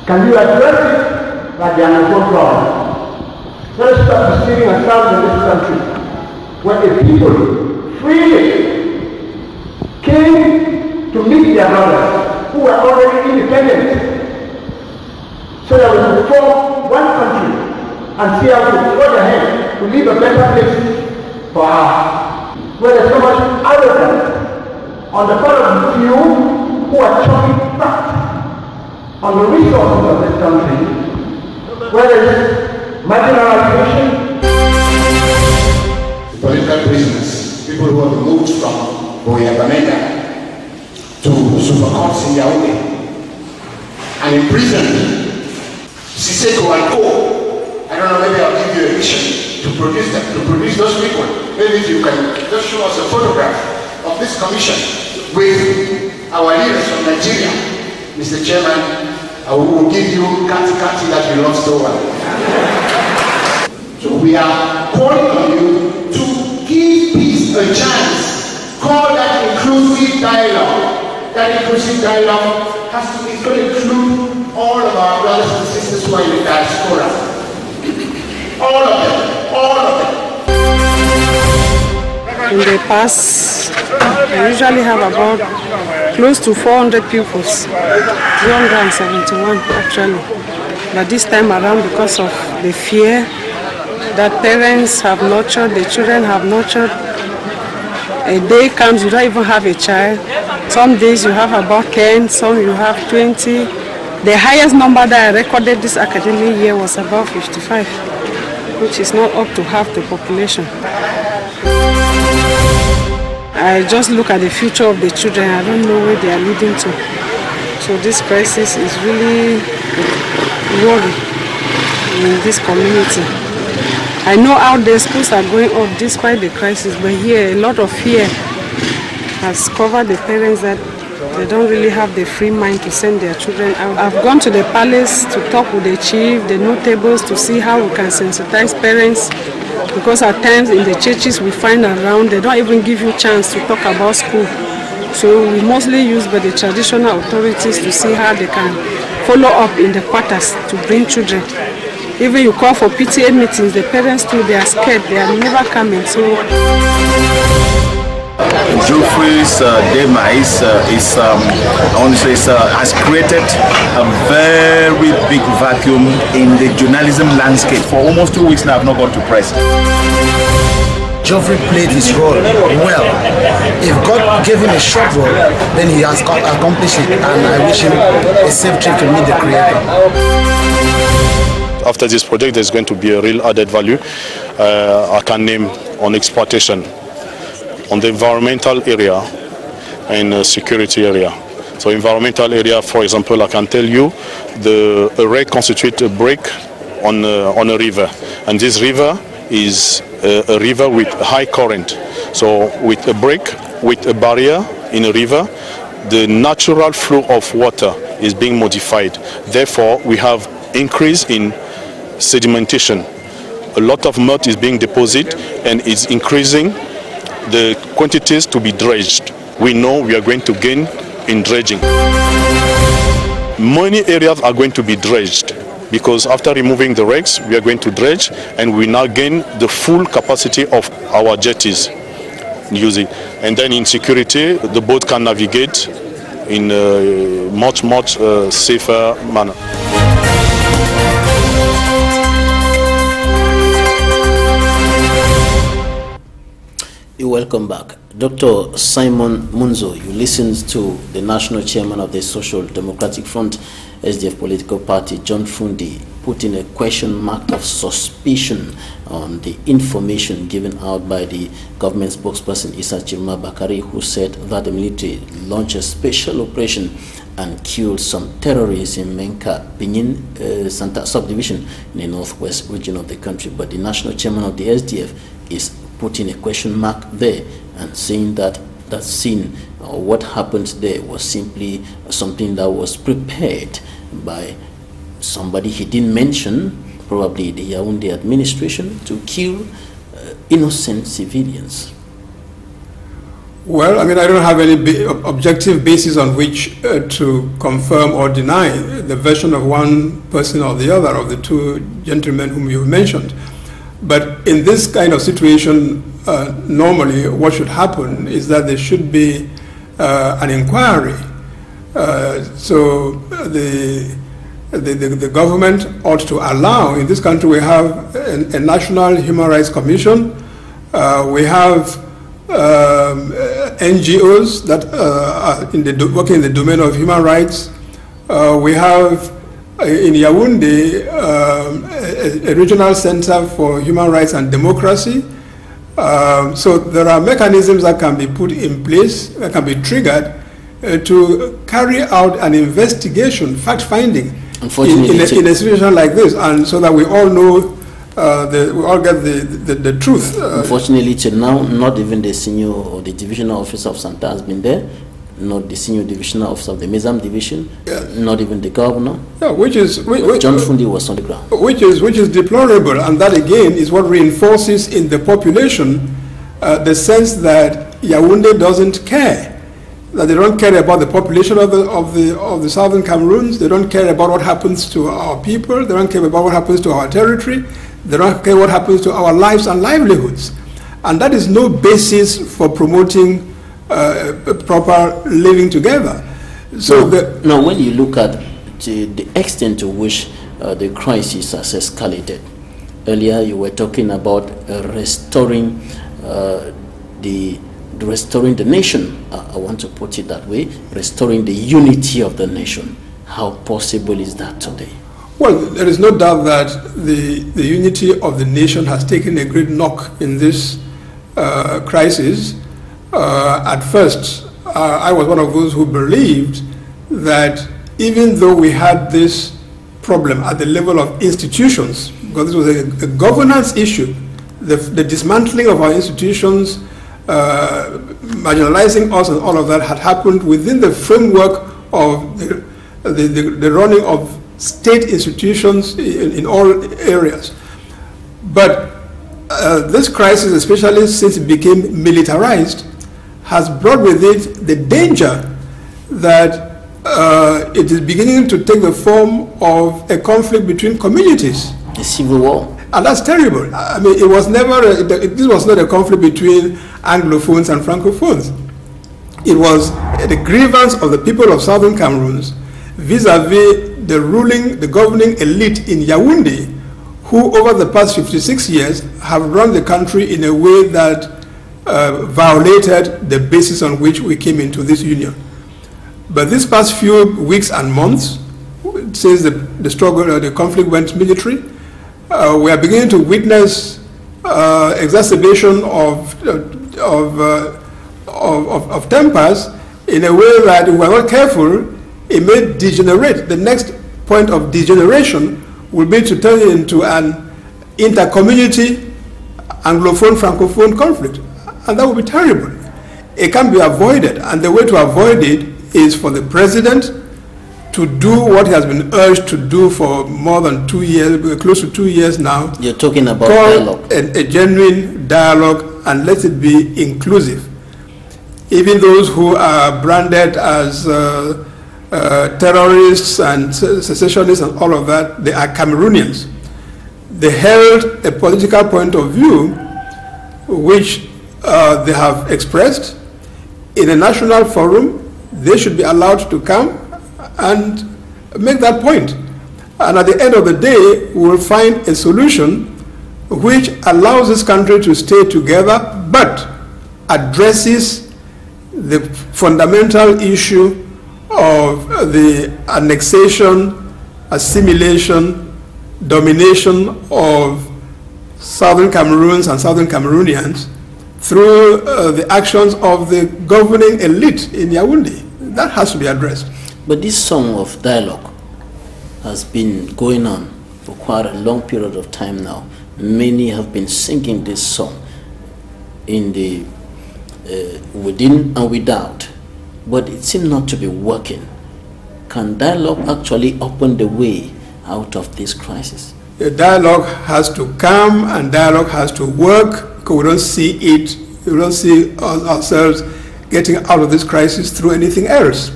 Can you address it like the unanswered problem? Let us stop deceiving ourselves in this country, where the people freely came to meet their brothers who were already independent, so that we could form one country and see how to go ahead to leave a better place for us. Where there's so much arrogance on the part of the few who are chopping fat on the resources of this country, where there is marginalization. Political prisoners, people who have moved from Boyabameda to Supercourts in Yaoundé and imprisoned. Siseko and Co. I don't know, maybe I'll give you a mission to produce them, to produce those people. Maybe if you can just show us a photograph of this commission with our leaders from Nigeria. Mr. Chairman, I will give you kati that you love so well. So we are calling on you to give peace a chance. Call that inclusive inclusive dialogue. That inclusive dialogue is going to include all of our brothers and sisters who are in the diaspora. All of them. All of them. In the past, I usually have about close to 400 pupils, 371 actually. But this time around, because of the fear that parents have nurtured, the children have nurtured, a day comes you don't even have a child. Some days you have about 10, some you have 20. The highest number that I recorded this academic year was about 55, which is not up to half the population. I just look at the future of the children. I don't know where they are leading to. So this crisis is really worrying in this community. I know out there schools are going up despite the crisis, but here a lot of fear has covered the parents that they don't really have the free mind to send their children out. I've gone to the palace to talk with the chief, the notables, to see how we can sensitize parents. Because at times in the churches we find around, they don't even give you a chance to talk about school. So we mostly use by the traditional authorities to see how they can follow up in the quarters to bring children. Even you call for PTA meetings, the parents too, they are scared, they are never coming. So Geoffrey's demise has created a very big vacuum in the journalism landscape. For almost 2 weeks now, I've not gone to press. Geoffrey played his role well. If God gave him a short role, then he has accomplished it, and I wish him a safe trip to meet the Creator. After this project, there's going to be a real added value. I can name on exploitation, on the environmental area and security area. So environmental area, for example, I can tell you the array constitutes a break on a river, and this river is a river with high current. So with a break, with a barrier in a river, the natural flow of water is being modified. Therefore, we have increase in sedimentation. A lot of mud is being deposited and is increasing the quantities to be dredged. We know we are going to gain in dredging. Many areas are going to be dredged because after removing the wrecks, we are going to dredge and we now gain the full capacity of our jetties using. And then in security, the boat can navigate in a much safer manner. Welcome back. Dr. Simon MUNZU, you listened to the National Chairman of the Social Democratic Front, SDF political party, John Fundi, putting a question mark of suspicion on the information given out by the government spokesperson Issa Chirma Bakari, who said that the military launched a special operation and killed some terrorists in Menka, Pinyin, Santa subdivision in the northwest region of the country. But the national chairman of the SDF is putting a question mark there and saying that that scene or what happened there was simply something that was prepared by somebody he didn't mention, probably the Yaoundé administration, to kill innocent civilians. Well, I mean, I don't have any objective basis on which to confirm or deny the version of one person or the other of the two gentlemen whom you mentioned. But in this kind of situation, normally what should happen is that there should be an inquiry. So the government ought to allow, in this country we have a National Human Rights Commission, we have NGOs that are working in the domain of human rights, we have in Yaoundé a regional center for human rights and democracy. So there are mechanisms that can be put in place, that can be triggered to carry out an investigation, fact-finding in a situation like this, and so that we all know, we all get the truth. Unfortunately, till now, not even the senior or the divisional officer of Santa has been there, not the senior divisional officer of the Mezam division, not even the governor. Yeah, John Fundi was on the ground. Which is deplorable, and that again is what reinforces in the population the sense that Yaoundé doesn't care that they don't care about the population of the southern Cameroons. They don't care about what happens to our people. They don't care about what happens to our territory. They don't care what happens to our lives and livelihoods. And that is no basis for promoting proper living together. So now, when you look at the extent to which the crisis has escalated, earlier you were talking about restoring the nation. I want to put it that way, restoring the unity of the nation. How possible is that today? Well, there is no doubt that the unity of the nation has taken a great knock in this crisis. At first, I was one of those who believed that even though we had this problem at the level of institutions, because this was a governance issue, the dismantling of our institutions, marginalizing us and all of that had happened within the framework of the running of state institutions in all areas. But this crisis, especially since it became militarized, has brought with it the danger that it is beginning to take the form of a conflict between communities. A civil war. And that's terrible. I mean, it was never, this was not a conflict between Anglophones and Francophones. It was the grievance of the people of Southern Cameroons vis-a-vis the governing elite in Yaoundé, who over the past 56 years have run the country in a way that violated the basis on which we came into this union. But these past few weeks and months, since the struggle, the conflict went military, we are beginning to witness exacerbation of tempers in a way that, if we are not careful, it may degenerate. The next point of degeneration will be to turn it into an inter-community Anglophone-Francophone conflict. And that would be terrible. It can be avoided, and the way to avoid it is for the president to do what he has been urged to do for more than 2 years, close to 2 years now. You're talking about dialogue. A genuine dialogue, and let it be inclusive. Even those who are branded as terrorists and secessionists and all of that, they are Cameroonians. They held a political point of view which they have expressed in a national forum. They should be allowed to come and make that point. And at the end of the day, we will find a solution which allows this country to stay together, but addresses the fundamental issue of the annexation, assimilation, domination of Southern Cameroons and Southern Cameroonians through the actions of the governing elite in Yaoundé. That has to be addressed. But this song of dialogue has been going on for quite a long period of time now. Many have been singing this song in the within and without, but it seems not to be working. Can dialogue actually open the way out of this crisis? The dialogue has to come, and dialogue has to work, because we don't see it, we don't see ourselves getting out of this crisis through anything else.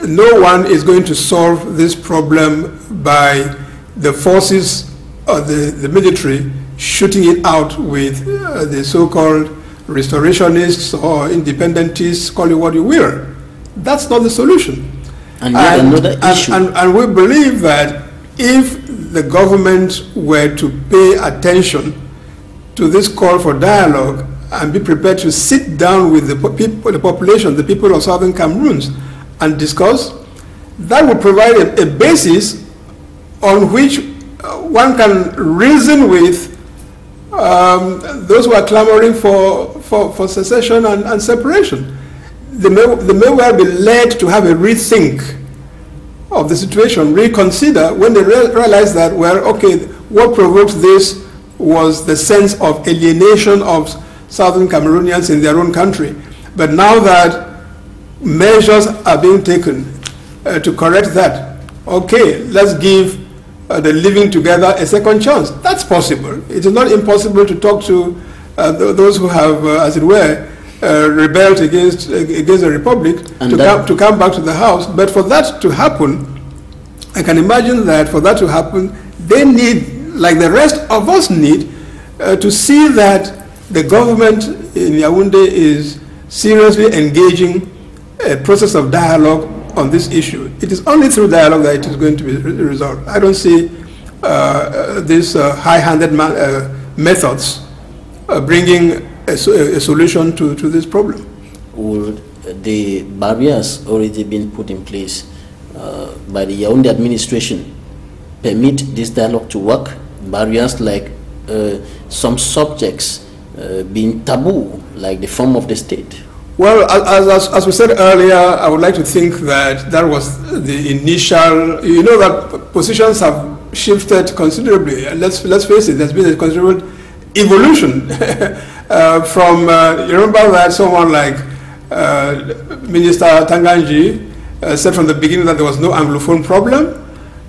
No one is going to solve this problem by the forces of the military shooting it out with the so-called restorationists or independentists, call it what you will. That's not the solution. And yet another issue. And we believe that if the government were to pay attention to this call for dialogue and be prepared to sit down with the people, the population, the people of Southern Cameroons, and discuss, that would provide a basis on which one can reason with those who are clamoring for secession and separation. They may well be led to have a rethink of the situation, reconsider when they realize that, well, okay, what provoked this was the sense of alienation of Southern Cameroonians in their own country. But now that measures are being taken to correct that, okay, let's give the living together a second chance. That's possible. It is not impossible to talk to those who have, as it were, rebelled against the republic to come back to the house. But for that to happen, I can imagine that for that to happen, they need, like the rest of us need, to see that the government in Yaoundé is seriously engaging a process of dialogue on this issue. It is only through dialogue that it is going to be resolved. I don't see these high-handed methods bringing a solution to this problem. Would the barriers already been put in place by the Yaoundé administration permit this dialogue to work? Barriers like some subjects being taboo, like the form of the state? Well, as we said earlier, I would like to think that that was the initial, you know, that positions have shifted considerably. Let's face it, there's been a considerable evolution from, you remember that someone like Minister Tanganji said from the beginning that there was no Anglophone problem,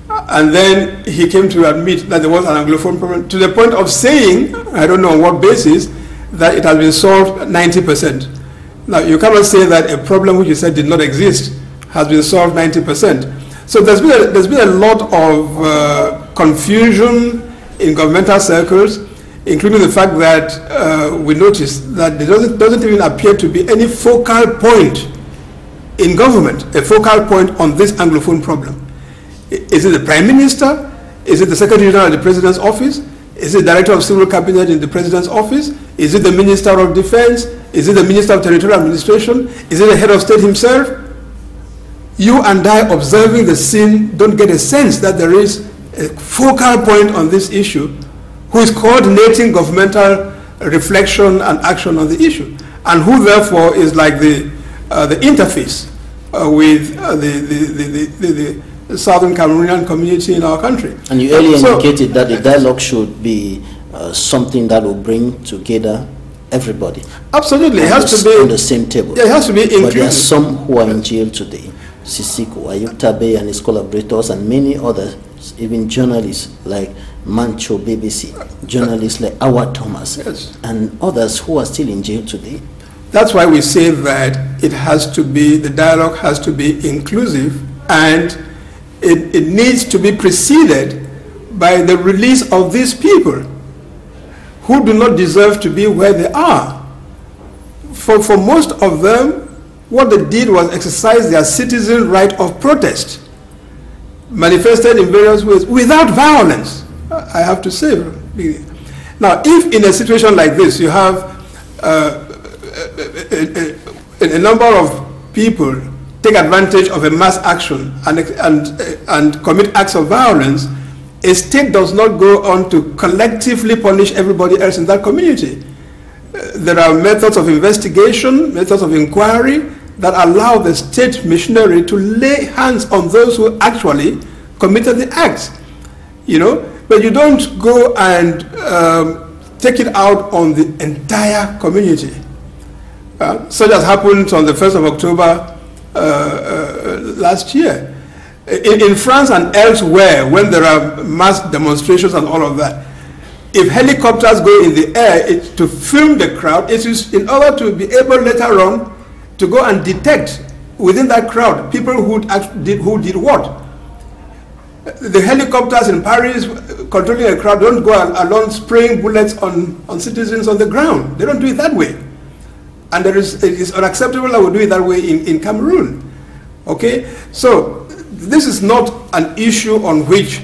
and then he came to admit that there was an Anglophone problem, to the point of saying, I don't know on what basis, that it has been solved 90%. Now, you cannot say that a problem which you said did not exist has been solved 90%. So there's been a lot of confusion in governmental circles, including the fact that we noticed that there doesn't even appear to be any focal point in government, a focal point on this Anglophone problem. Is it the Prime Minister? Is it the Secretary General of the President's office? Is it the Director of Civil Cabinet in the President's office? Is it the Minister of Defense? Is it the Minister of Territorial Administration? Is it the Head of State himself? You and I, observing the scene, don't get a sense that there is a focal point on this issue who is coordinating governmental reflection and action on the issue, and who therefore is like the interface with the Southern Cameroonian community in our country. And you earlier indicated that the dialogue should be something that will bring together everybody. Absolutely, it has to be on the same table. Yeah, it has to be inclusive. But there are some who are in jail today. Sisiko, Ayub Tabe and his collaborators, and many others, even journalists like Mancho BBC, journalists like Awa Thomas, yes, and others who are still in jail today. That's why we say that it has to be, the dialogue has to be inclusive, and it needs to be preceded by the release of these people who do not deserve to be where they are. For most of them, what they did was exercise their citizen right of protest, manifested in various ways without violence, I have to say. Now, if in a situation like this you have a number of people take advantage of a mass action and commit acts of violence, a state does not go on to collectively punish everybody else in that community. There are methods of investigation, methods of inquiry that allow the state machinery to lay hands on those who actually committed the acts, you know. But you don't go and take it out on the entire community. Such as happened on the 1st of October last year. In France and elsewhere, when there are mass demonstrations and all of that, if helicopters go in the air to film the crowd, it is in order to be able later on to go and detect within that crowd people who did what. The helicopters in Paris controlling a crowd don't go along spraying bullets on citizens on the ground. They don't do it that way. And it is unacceptable that we do it that way in Cameroon. Okay? So this is not an issue on which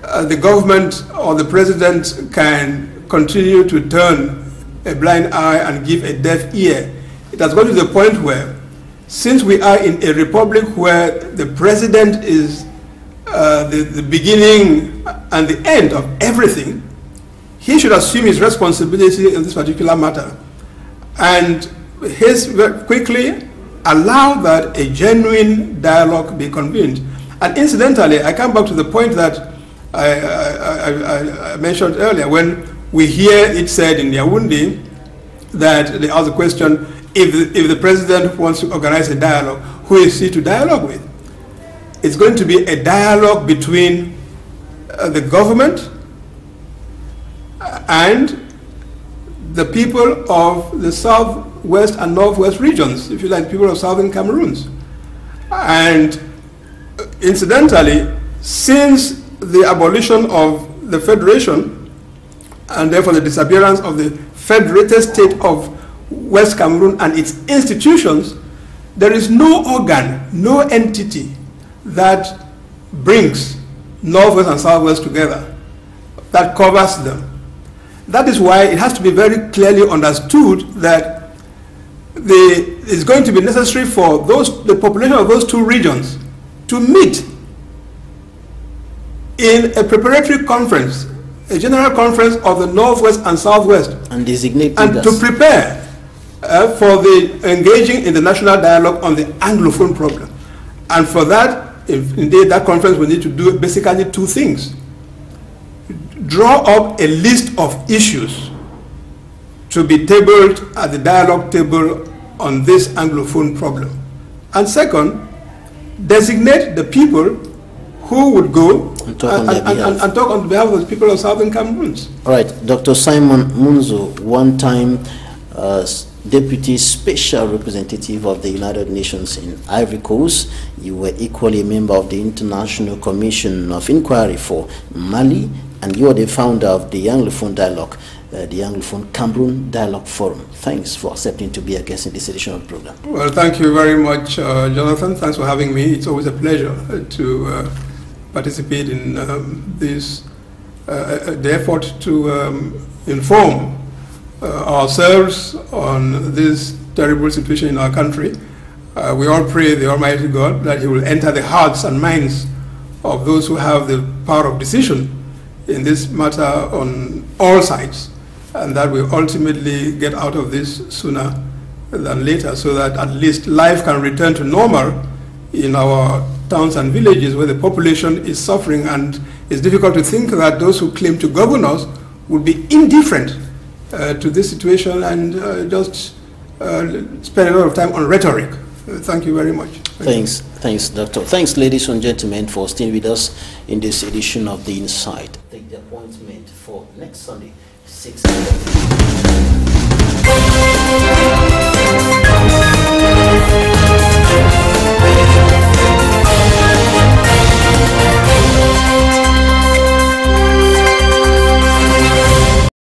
the government or the president can continue to turn a blind eye and give a deaf ear. It has got to the point where, since we are in a republic where the president is the beginning and the end of everything, he should assume his responsibility in this particular matter and quickly allow that a genuine dialogue be convened. And incidentally, I come back to the point that I mentioned earlier, when we hear it said in Yaoundé that they ask the question, if the president wants to organize a dialogue, who is he to dialogue with? It's going to be a dialogue between the government and the people of the southwest and northwest regions, if you like, people of southern Cameroons. And incidentally, since the abolition of the federation, and therefore the disappearance of the federated state of West Cameroon and its institutions, there is no organ, no entity that brings Northwest and Southwest together, that covers them. That is why it has to be very clearly understood that it's going to be necessary for the population of those two regions to meet in a preparatory conference, a general conference of the Northwest and Southwest, and designate and to prepare for the engaging in the national dialogue on the Anglophone problem. And for that, indeed, that conference will need to do basically two things. Draw up a list of issues to be tabled at the dialogue table on this Anglophone problem. And second, designate the people who would go and talk on behalf of the people of Southern Cameroons. All right, Dr. Simon MUNZU, one-time Deputy Special Representative of the United Nations in Ivory Coast. You were equally a member of the International Commission of Inquiry for Mali, and you are the founder of the Anglophone Dialogue, the Anglophone Cameroon Dialogue Forum. Thanks for accepting to be a guest in this edition of the program. Well, thank you very much, Jonathan. Thanks for having me. It's always a pleasure to participate in the effort to inform ourselves on this terrible situation in our country. We all pray the Almighty God that He will enter the hearts and minds of those who have the power of decision in this matter on all sides, and that we ultimately get out of this sooner than later, so that at least life can return to normal in our towns and villages where the population is suffering. And it's difficult to think that those who claim to govern us would be indifferent to this situation and just spend a lot of time on rhetoric. Thank you very much. Thanks, Doctor. Thanks, ladies and gentlemen, for staying with us in this edition of The Insight. Take the appointment for next Sunday, 6 o'clock.